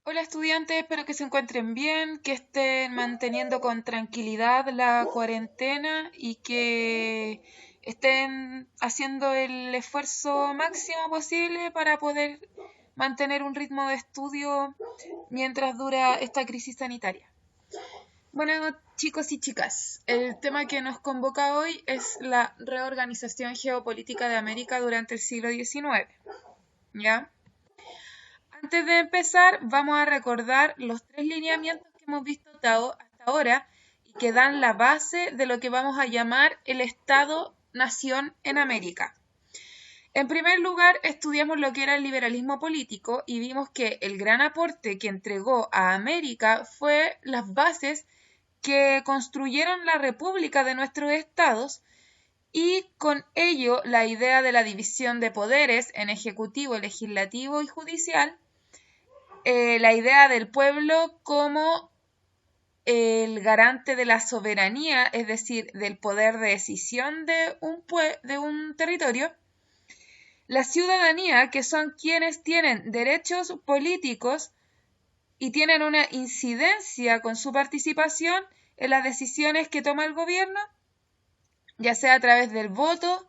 Hola estudiantes, espero que se encuentren bien, que estén manteniendo con tranquilidad la cuarentena y que estén haciendo el esfuerzo máximo posible para poder mantener un ritmo de estudio mientras dura esta crisis sanitaria. Bueno, chicos y chicas, el tema que nos convoca hoy es la reorganización geopolítica de América durante el siglo XIX. ¿Ya? Antes de empezar, vamos a recordar los tres lineamientos que hemos visto hasta ahora y que dan la base de lo que vamos a llamar el Estado-Nación en América. En primer lugar, estudiamos lo que era el liberalismo político y vimos que el gran aporte que entregó a América fue las bases que construyeron la república de nuestros estados y con ello la idea de la división de poderes en ejecutivo, legislativo y judicial, la idea del pueblo como el garante de la soberanía, es decir, del poder de decisión de un territorio, la ciudadanía, que son quienes tienen derechos políticos y tienen una incidencia con su participación en las decisiones que toma el gobierno, ya sea a través del voto,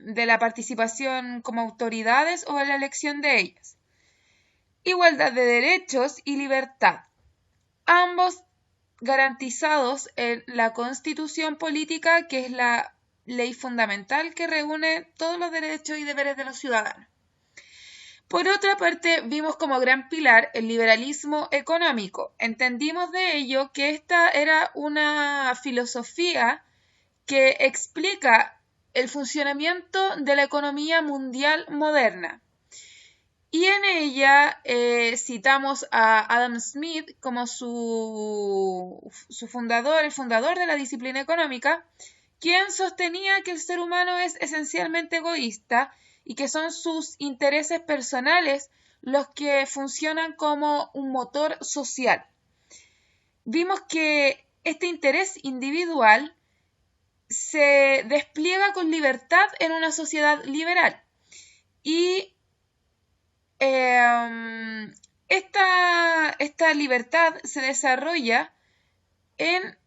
de la participación como autoridades o en la elección de ellas. Igualdad de derechos y libertad, ambos garantizados en la Constitución política, que es la ley fundamental que reúne todos los derechos y deberes de los ciudadanos. Por otra parte, vimos como gran pilar el liberalismo económico. Entendimos de ello que esta era una filosofía que explica el funcionamiento de la economía mundial moderna. Y en ella citamos a Adam Smith como su fundador, el fundador de la disciplina económica, quien sostenía que el ser humano es esencialmente egoísta y que son sus intereses personales los que funcionan como un motor social. Vimos que este interés individual se despliega con libertad en una sociedad liberal y esta libertad se desarrolla en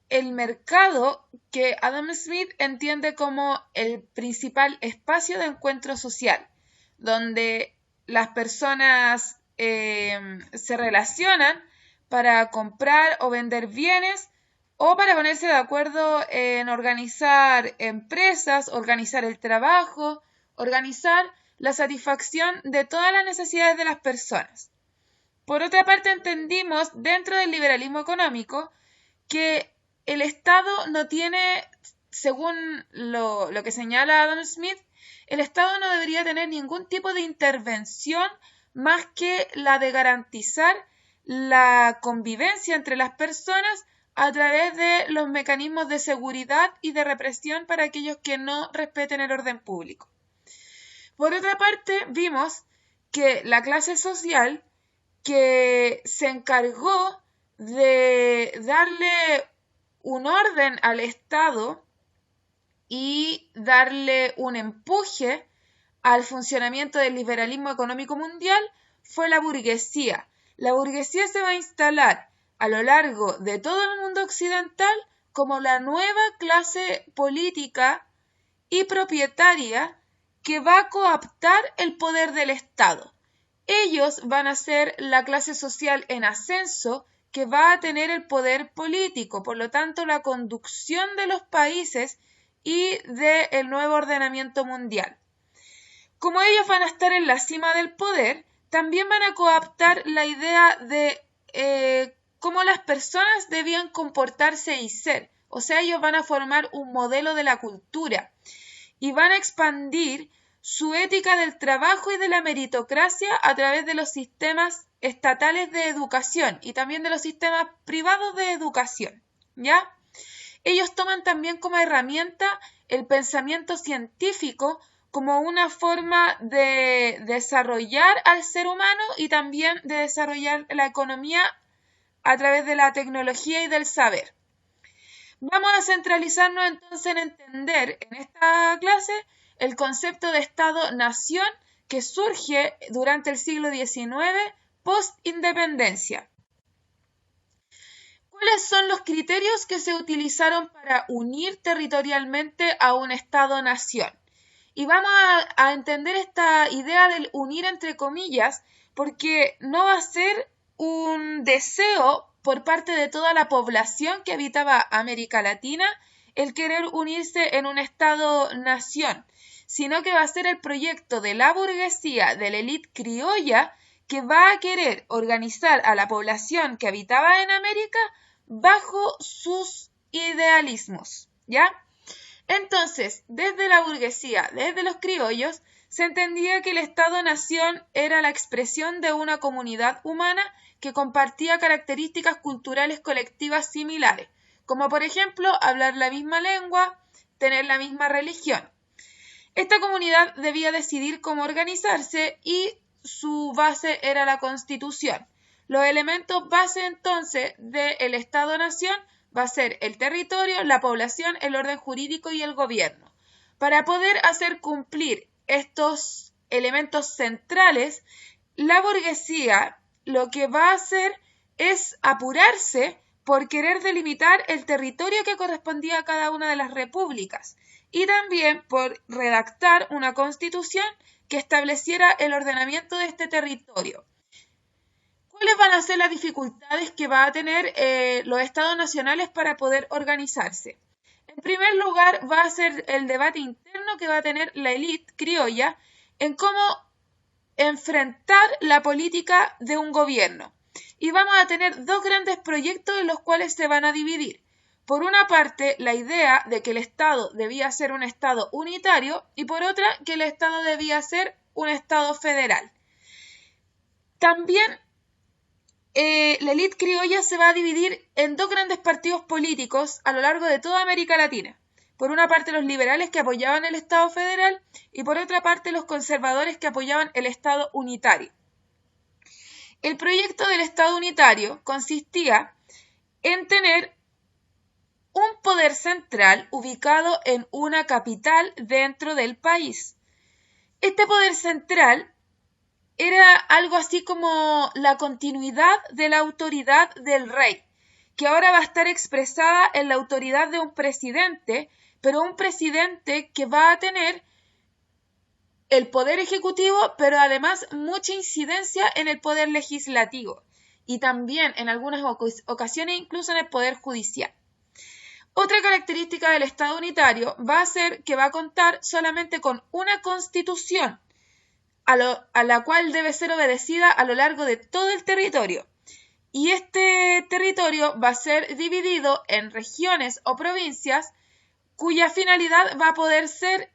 el mercado que Adam Smith entiende como el principal espacio de encuentro social, donde las personas se relacionan para comprar o vender bienes o para ponerse de acuerdo en organizar empresas, organizar el trabajo, organizar la satisfacción de todas las necesidades de las personas. Por otra parte, entendimos dentro del liberalismo económico que el Estado no tiene, según lo que señala Adam Smith, el Estado no debería tener ningún tipo de intervención más que la de garantizar la convivencia entre las personas a través de los mecanismos de seguridad y de represión para aquellos que no respeten el orden público. Por otra parte, vimos que la clase social que se encargó de darle un orden al Estado y darle un empuje al funcionamiento del liberalismo económico mundial fue la burguesía. La burguesía se va a instalar a lo largo de todo el mundo occidental como la nueva clase política y propietaria que va a cooptar el poder del Estado. Ellos van a ser la clase social en ascenso que va a tener el poder político, por lo tanto la conducción de los países y del nuevo ordenamiento mundial. Como ellos van a estar en la cima del poder, también van a cooptar la idea de cómo las personas debían comportarse y ser. O sea, ellos van a formar un modelo de la cultura y van a expandir su ética del trabajo y de la meritocracia a través de los sistemas estatales de educación y también de los sistemas privados de educación, ¿ya? Ellos toman también como herramienta el pensamiento científico como una forma de desarrollar al ser humano y también de desarrollar la economía a través de la tecnología y del saber. Vamos a centralizarnos entonces en entender en esta clase el concepto de Estado-nación que surge durante el siglo XIX post-independencia. ¿Cuáles son los criterios que se utilizaron para unir territorialmente a un Estado-nación? Y vamos a entender esta idea del unir entre comillas, porque no va a ser un deseo por parte de toda la población que habitaba América Latina el querer unirse en un Estado-nación, sino que va a ser el proyecto de la burguesía, de la élite criolla, que va a querer organizar a la población que habitaba en América bajo sus idealismos, ¿ya? Entonces, desde la burguesía, desde los criollos, se entendía que el Estado-nación era la expresión de una comunidad humana que compartía características culturales colectivas similares, como por ejemplo hablar la misma lengua, tener la misma religión. Esta comunidad debía decidir cómo organizarse y su base era la Constitución. Los elementos base entonces del Estado-nación va a ser el territorio, la población, el orden jurídico y el gobierno. Para poder hacer cumplir estos elementos centrales, la burguesía lo que va a hacer es apurarse por querer delimitar el territorio que correspondía a cada una de las repúblicas y también por redactar una constitución que estableciera el ordenamiento de este territorio. ¿Cuáles van a ser las dificultades que va a tener los estados nacionales para poder organizarse? En primer lugar, va a ser el debate interno que va a tener la élite criolla en cómo enfrentar la política de un gobierno. Y vamos a tener dos grandes proyectos en los cuales se van a dividir. Por una parte, la idea de que el Estado debía ser un Estado unitario y por otra, que el Estado debía ser un Estado federal. También la élite criolla se va a dividir en dos grandes partidos políticos a lo largo de toda América Latina. Por una parte los liberales que apoyaban el Estado federal y por otra parte los conservadores que apoyaban el Estado unitario. El proyecto del Estado unitario consistía en tener un poder central ubicado en una capital dentro del país. Este poder central era algo así como la continuidad de la autoridad del rey, que ahora va a estar expresada en la autoridad de un presidente, pero un presidente que va a tener el poder ejecutivo, pero además mucha incidencia en el poder legislativo y también en algunas ocasiones incluso en el poder judicial. Otra característica del Estado unitario va a ser que va a contar solamente con una constitución, a la cual debe ser obedecida a lo largo de todo el territorio. Y este territorio va a ser dividido en regiones o provincias cuya finalidad va a poder ser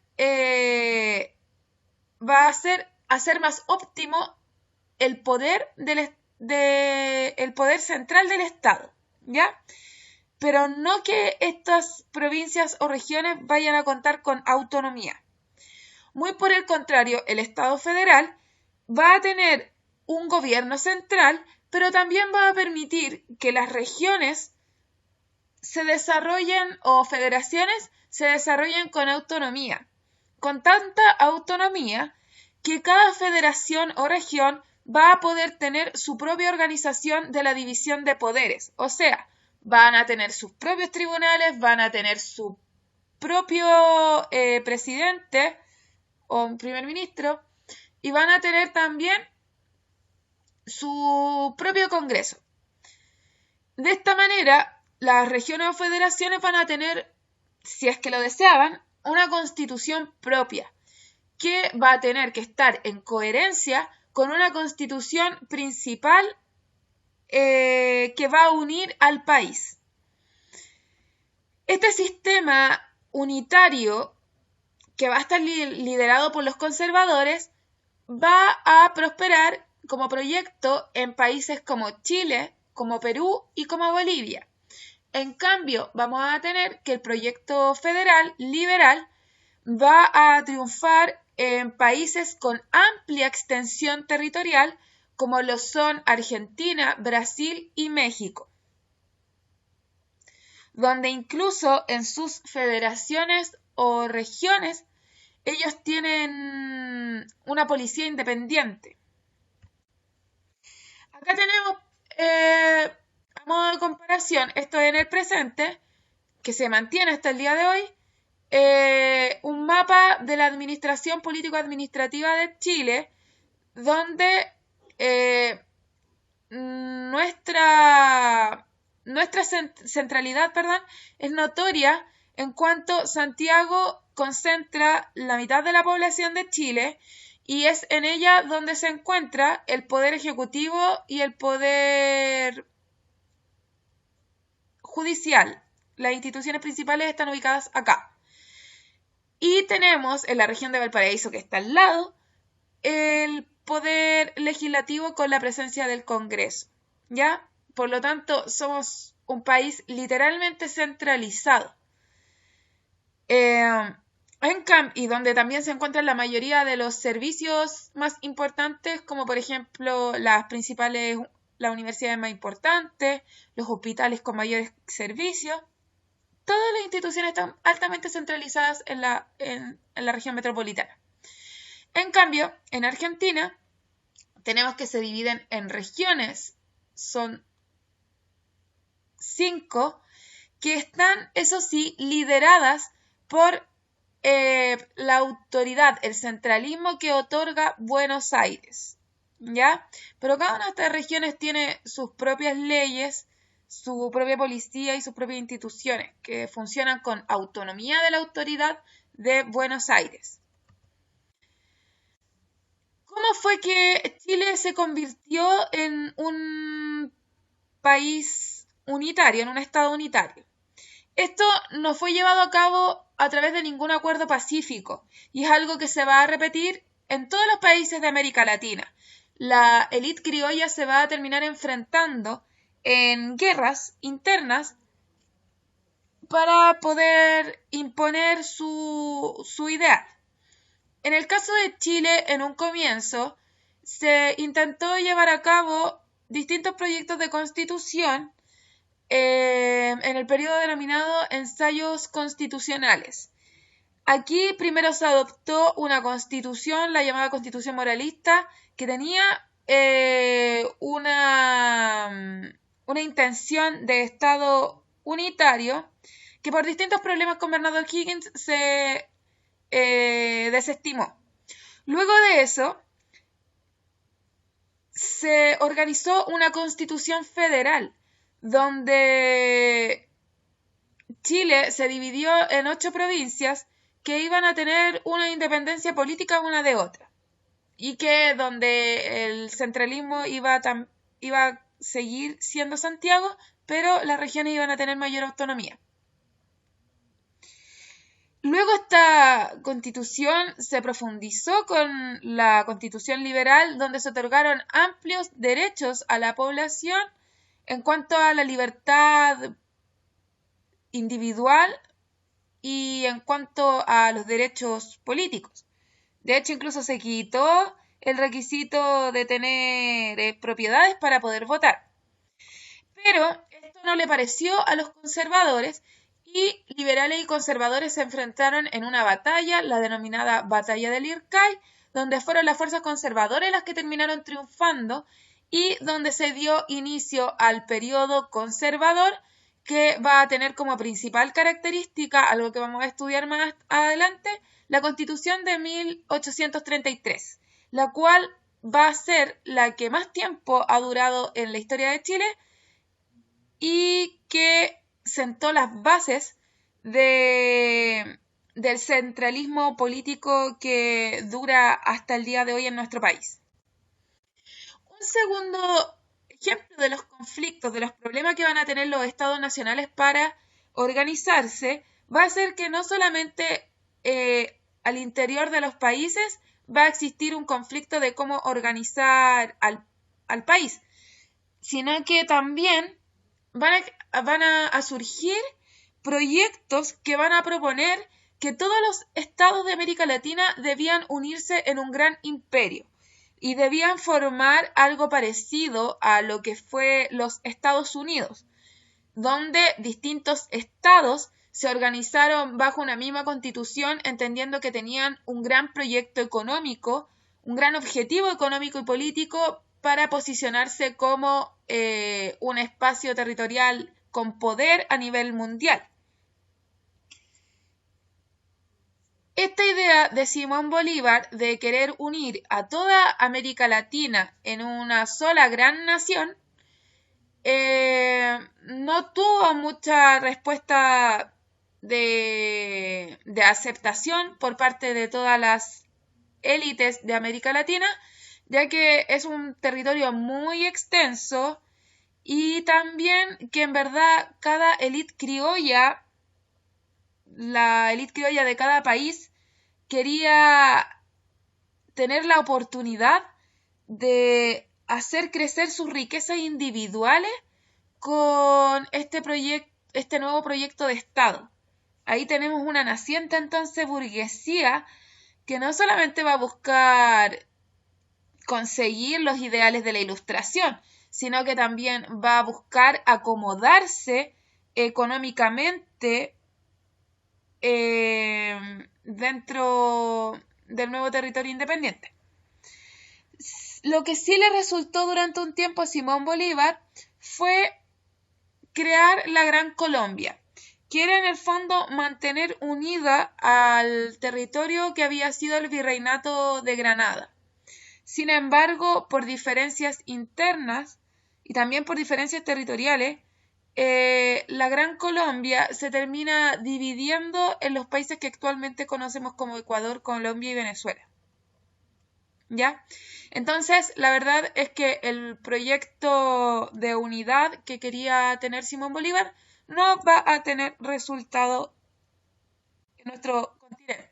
hacer más óptimo el poder el poder central del Estado, ¿ya? Pero no que estas provincias o regiones vayan a contar con autonomía. Muy por el contrario, el Estado federal va a tener un gobierno central, pero también va a permitir que las regiones se desarrollen o federaciones se desarrollen con autonomía, con tanta autonomía que cada federación o región va a poder tener su propia organización de la división de poderes, o sea, van a tener sus propios tribunales, van a tener su propio presidente o un primer ministro y van a tener también su propio Congreso. De esta manera, las regiones o federaciones van a tener, si es que lo deseaban, una constitución propia que va a tener que estar en coherencia con una constitución principal que va a unir al país. Este sistema unitario que va a estar liderado por los conservadores va a prosperar como proyecto en países como Chile, como Perú y como Bolivia. En cambio, vamos a tener que el proyecto federal liberal va a triunfar en países con amplia extensión territorial como lo son Argentina, Brasil y México, donde incluso en sus federaciones o regiones ellos tienen una policía independiente. Acá tenemos, a modo de comparación, esto en el presente, que se mantiene hasta el día de hoy, un mapa de la administración político-administrativa de Chile, donde nuestra centralidad, es notoria en cuanto Santiago concentra la mitad de la población de Chile y es en ella donde se encuentra el poder ejecutivo y el poder judicial. Las instituciones principales están ubicadas acá. Y tenemos en la región de Valparaíso, que está al lado, el poder legislativo con la presencia del Congreso, ¿ya? Por lo tanto, somos un país literalmente centralizado. Y donde también se encuentran la mayoría de los servicios más importantes, como por ejemplo las universidades más importantes, los hospitales con mayores servicios. Todas las instituciones están altamente centralizadas en la región metropolitana. En cambio, en Argentina tenemos que se dividen en regiones. Son 5 que están, eso sí, lideradas por la autoridad, el centralismo que otorga Buenos Aires, ¿ya? Pero cada una de estas regiones tiene sus propias leyes, su propia policía y sus propias instituciones que funcionan con autonomía de la autoridad de Buenos Aires. ¿Cómo fue que Chile se convirtió en un país unitario, en un estado unitario? Esto no fue llevado a cabo a través de ningún acuerdo pacífico y es algo que se va a repetir en todos los países de América Latina. La élite criolla se va a terminar enfrentando en guerras internas para poder imponer su ideal. En el caso de Chile, en un comienzo, se intentó llevar a cabo distintos proyectos de constitución en el periodo denominado ensayos constitucionales. Aquí primero se adoptó una constitución, la llamada constitución moralista, que tenía una intención de Estado unitario que por distintos problemas con Bernardo O'Higgins se desestimó. Luego de eso, se organizó una constitución federal donde Chile se dividió en 8 provincias que iban a tener una independencia política una de otra y que donde el centralismo iba a seguir siendo Santiago, pero las regiones iban a tener mayor autonomía. Luego esta constitución se profundizó con la constitución liberal, donde se otorgaron amplios derechos a la población en cuanto a la libertad individual y en cuanto a los derechos políticos. De hecho, incluso se quitó el requisito de tener propiedades para poder votar. Pero esto no le pareció a los conservadores y liberales y conservadores se enfrentaron en una batalla, la denominada Batalla del Ircay, donde fueron las fuerzas conservadoras las que terminaron triunfando y donde se dio inicio al periodo conservador, que va a tener como principal característica, algo que vamos a estudiar más adelante, la Constitución de 1833, la cual va a ser la que más tiempo ha durado en la historia de Chile y que sentó las bases del centralismo político que dura hasta el día de hoy en nuestro país. Un segundo ejemplo de los conflictos, de los problemas que van a tener los estados nacionales para organizarse, va a ser que no solamente al interior de los países va a existir un conflicto de cómo organizar al país, sino que también van a surgir proyectos que van a proponer que todos los estados de América Latina debían unirse en un gran imperio y debían formar algo parecido a lo que fue los Estados Unidos, donde distintos estados se organizaron bajo una misma constitución, entendiendo que tenían un gran proyecto económico, un gran objetivo económico y político para posicionarse como un espacio territorial con poder a nivel mundial. Esta idea de Simón Bolívar de querer unir a toda América Latina en una sola gran nación no tuvo mucha respuesta de aceptación por parte de todas las élites de América Latina, ya que es un territorio muy extenso y también que en verdad cada élite criolla, la élite criolla de cada país, quería tener la oportunidad de hacer crecer sus riquezas individuales con este nuevo proyecto de Estado. Ahí tenemos una naciente entonces burguesía que no solamente va a buscar conseguir los ideales de la Ilustración, sino que también va a buscar acomodarse económicamente dentro del nuevo territorio independiente. Lo que sí le resultó durante un tiempo a Simón Bolívar fue crear la Gran Colombia, que era en el fondo mantener unida al territorio que había sido el Virreinato de Granada. Sin embargo, por diferencias internas y también por diferencias territoriales, la Gran Colombia se termina dividiendo en los países que actualmente conocemos como Ecuador, Colombia y Venezuela. ¿Ya? Entonces, la verdad es que el proyecto de unidad que quería tener Simón Bolívar no va a tener resultado en nuestro continente.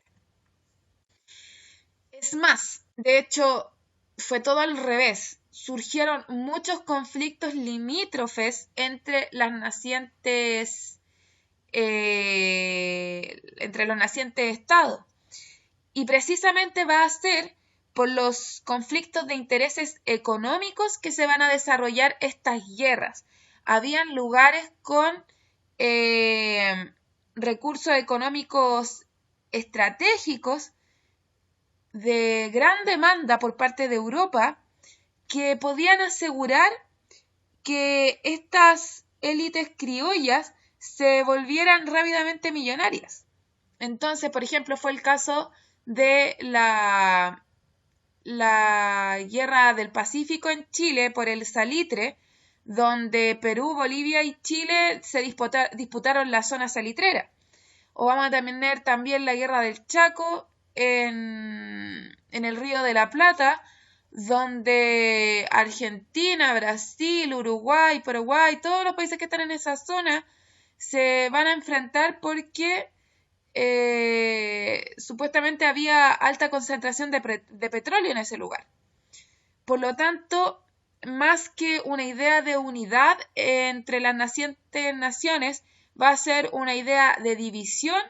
Es más, de hecho, fue todo al revés. Surgieron muchos conflictos limítrofes entre los nacientes estados. Y precisamente va a ser por los conflictos de intereses económicos que se van a desarrollar estas guerras. Habían lugares con recursos económicos estratégicos de gran demanda por parte de Europa que podían asegurar que estas élites criollas se volvieran rápidamente millonarias. Entonces, por ejemplo, fue el caso de la Guerra del Pacífico en Chile por el salitre, donde Perú, Bolivia y Chile se disputaron la zona salitrera. O vamos a tener también la Guerra del Chaco en el Río de la Plata, donde Argentina, Brasil, Uruguay, Paraguay, todos los países que están en esa zona se van a enfrentar porque supuestamente había alta concentración de petróleo en ese lugar. Por lo tanto, más que una idea de unidad entre las nacientes naciones, va a ser una idea de división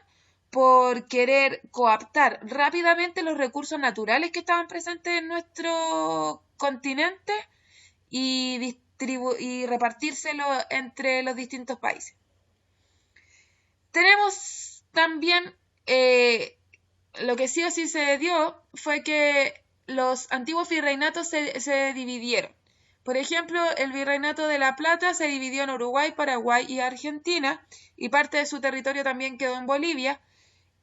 por querer coaptar rápidamente los recursos naturales que estaban presentes en nuestro continente y repartírselo entre los distintos países. Tenemos también lo que sí o sí se dio fue que los antiguos virreinatos se dividieron. Por ejemplo, el Virreinato de La Plata se dividió en Uruguay, Paraguay y Argentina, y parte de su territorio también quedó en Bolivia.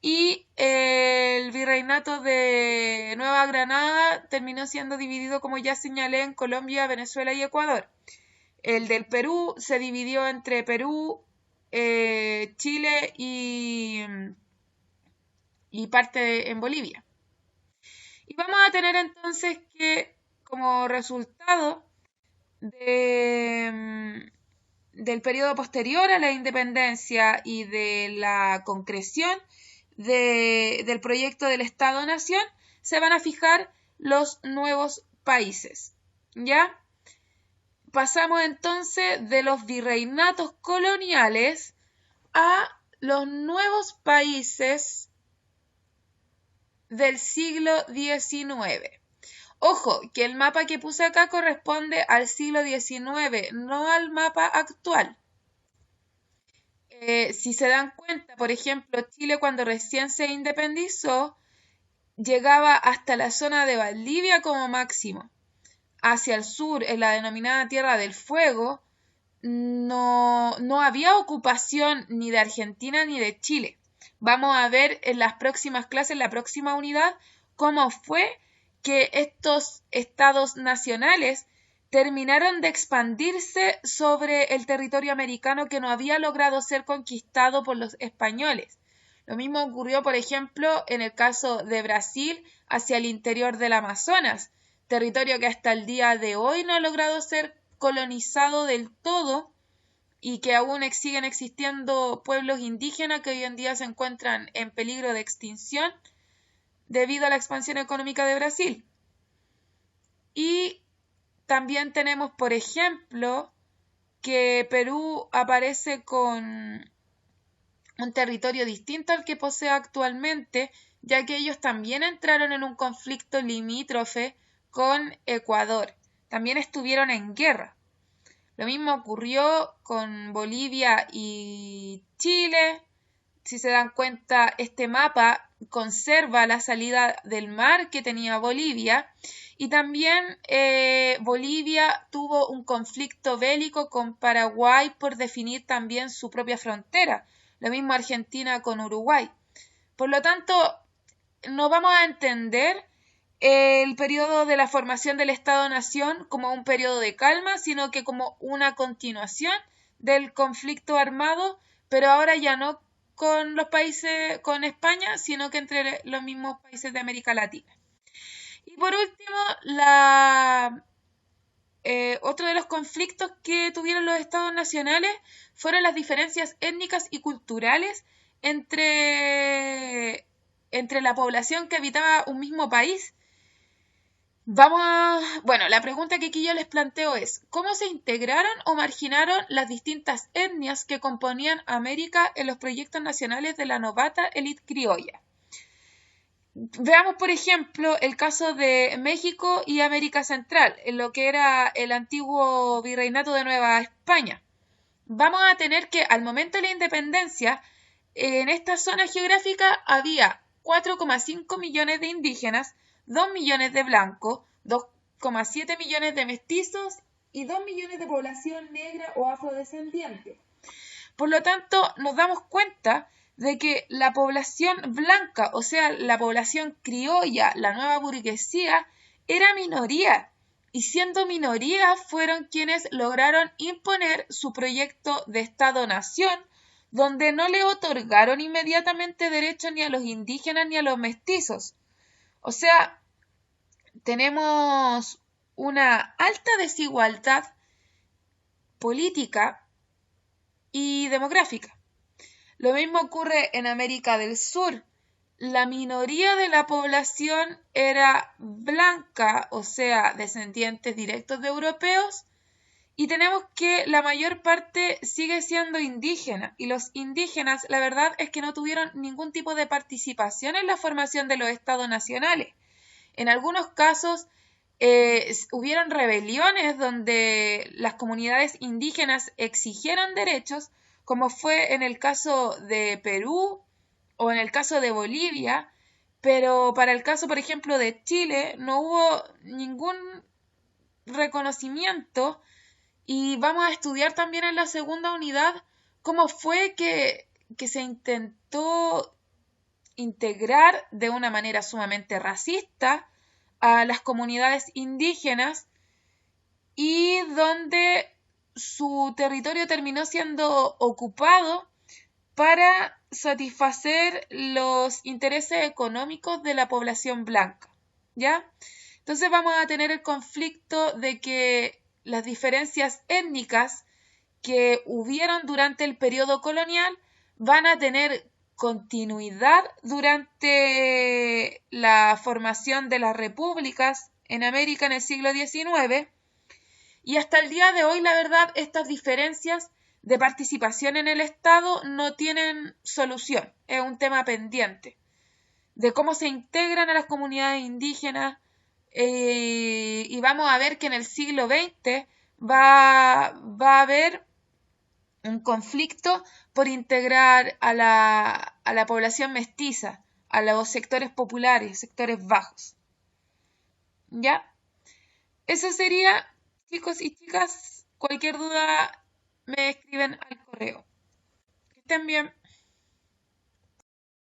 Y el Virreinato de Nueva Granada terminó siendo dividido, como ya señalé, en Colombia, Venezuela y Ecuador. El del Perú se dividió entre Perú, Chile y parte en Bolivia. Y vamos a tener entonces que, como resultado del periodo posterior a la independencia y de la concreción del proyecto del Estado-Nación, se van a fijar los nuevos países. ¿Ya? Pasamos entonces de los virreinatos coloniales a los nuevos países del siglo XIX. Ojo, que el mapa que puse acá corresponde al siglo XIX, no al mapa actual. Si se dan cuenta, por ejemplo, Chile cuando recién se independizó, llegaba hasta la zona de Valdivia como máximo. Hacia el sur, en la denominada Tierra del Fuego, no había ocupación ni de Argentina ni de Chile. Vamos a ver en las próximas clases, en la próxima unidad, cómo fue que estos estados nacionales terminaron de expandirse sobre el territorio americano que no había logrado ser conquistado por los españoles. Lo mismo ocurrió, por ejemplo, en el caso de Brasil hacia el interior del Amazonas, territorio que hasta el día de hoy no ha logrado ser colonizado del todo y que aún siguen existiendo pueblos indígenas que hoy en día se encuentran en peligro de extinción debido a la expansión económica de Brasil. Y también tenemos, por ejemplo, que Perú aparece con un territorio distinto al que posee actualmente, ya que ellos también entraron en un conflicto limítrofe con Ecuador. También estuvieron en guerra. Lo mismo ocurrió con Bolivia y Chile. Si se dan cuenta, este mapa conserva la salida del mar que tenía Bolivia y también Bolivia tuvo un conflicto bélico con Paraguay por definir también su propia frontera. Lo mismo Argentina con Uruguay. Por lo tanto, no vamos a entender el periodo de la formación del Estado-Nación como un periodo de calma, sino que como una continuación del conflicto armado, pero ahora ya no con los países, con España, sino que entre los mismos países de América Latina. Y por último, otro de los conflictos que tuvieron los estados nacionales fueron las diferencias étnicas y culturales entre la población que habitaba un mismo país. Bueno, la pregunta que aquí yo les planteo es, ¿cómo se integraron o marginaron las distintas etnias que componían América en los proyectos nacionales de la novata élite criolla? Veamos, por ejemplo, el caso de México y América Central, en lo que era el antiguo virreinato de Nueva España. Vamos a tener que, al momento de la independencia, en esta zona geográfica había 4,5 millones de indígenas, 2 millones de blancos, 2,7 millones de mestizos y 2 millones de población negra o afrodescendiente. Por lo tanto, nos damos cuenta de que la población blanca, o sea, la población criolla, la nueva burguesía, era minoría. Y siendo minoría fueron quienes lograron imponer su proyecto de Estado-Nación, donde no le otorgaron inmediatamente derechos ni a los indígenas ni a los mestizos. O sea, tenemos una alta desigualdad política y demográfica. Lo mismo ocurre en América del Sur. La minoría de la población era blanca, o sea, descendientes directos de europeos, y tenemos que la mayor parte sigue siendo indígena, y los indígenas, la verdad es que no tuvieron ningún tipo de participación en la formación de los estados nacionales. En algunos casos hubieron rebeliones donde las comunidades indígenas exigieron derechos, como fue en el caso de Perú o en el caso de Bolivia, pero para el caso, por ejemplo, de Chile no hubo ningún reconocimiento y vamos a estudiar también en la segunda unidad cómo fue que se intentó integrar de una manera sumamente racista a las comunidades indígenas y donde su territorio terminó siendo ocupado para satisfacer los intereses económicos de la población blanca, ¿ya? Entonces vamos a tener el conflicto de que las diferencias étnicas que hubieron durante el periodo colonial van a tener continuidad durante la formación de las repúblicas en América en el siglo XIX y hasta el día de hoy, la verdad, estas diferencias de participación en el Estado no tienen solución. Es un tema pendiente de cómo se integran a las comunidades indígenas y vamos a ver que en el siglo XX va a haber un conflicto por integrar a la población mestiza, a los sectores populares, sectores bajos. ¿Ya? Eso sería, chicos y chicas. Cualquier duda me escriben al correo. Que estén bien.